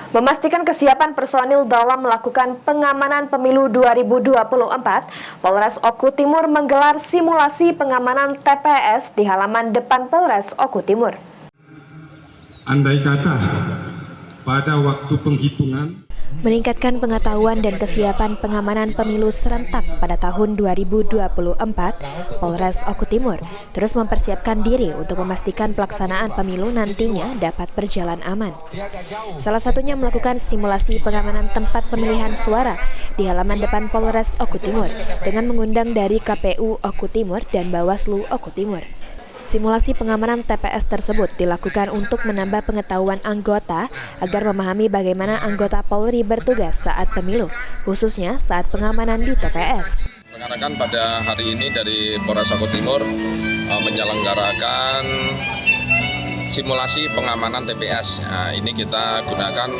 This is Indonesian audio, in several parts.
Memastikan kesiapan personil dalam melakukan pengamanan pemilu 2024, Polres Oku Timur menggelar simulasi pengamanan TPS di halaman depan Polres Oku Timur. Andai kata pada waktu penghitungan Meningkatkan pengetahuan dan kesiapan pengamanan pemilu serentak pada tahun 2024, Polres Oku Timur terus mempersiapkan diri untuk memastikan pelaksanaan pemilu nantinya dapat berjalan aman. Salah satunya melakukan simulasi pengamanan tempat pemilihan suara di halaman depan Polres Oku Timur dengan mengundang dari KPU Oku Timur dan Bawaslu Oku Timur. Simulasi pengamanan TPS tersebut dilakukan untuk menambah pengetahuan anggota agar memahami bagaimana anggota Polri bertugas saat pemilu, khususnya saat pengamanan di TPS. Rekan-rekan, pada hari ini dari Polres Oku Timur menyelenggarakan simulasi pengamanan TPS. Nah, ini kita gunakan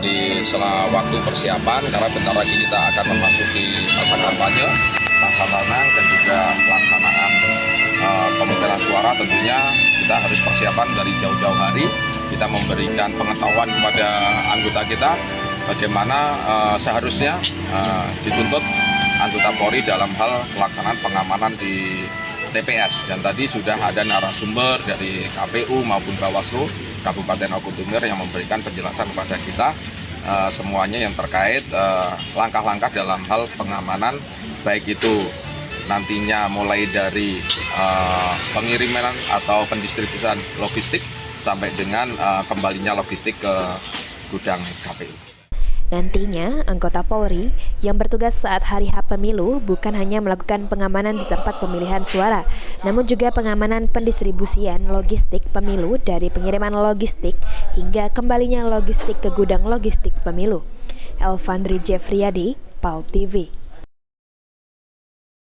di sela waktu persiapan karena bentar lagi kita akan memasuki masa kampanye, masa tanam dan juga pelaksanaan pemungutan suara. Tentunya kita harus persiapan dari jauh-jauh hari. Kita memberikan pengetahuan kepada anggota kita bagaimana seharusnya dituntut anggota Polri dalam hal pelaksanaan pengamanan di TPS. Dan tadi sudah ada narasumber dari KPU maupun Bawaslu Kabupaten Oku Timur yang memberikan penjelasan kepada kita semuanya yang terkait langkah-langkah dalam hal pengamanan, baik itu nantinya mulai dari pengiriman atau pendistribusian logistik sampai dengan kembalinya logistik ke gudang KPU. Nantinya, anggota Polri yang bertugas saat hari H pemilu bukan hanya melakukan pengamanan di tempat pemilihan suara, namun juga pengamanan pendistribusian logistik pemilu dari pengiriman logistik hingga kembalinya logistik ke gudang logistik pemilu. Elvandri Jeffriyadi, PAL TV.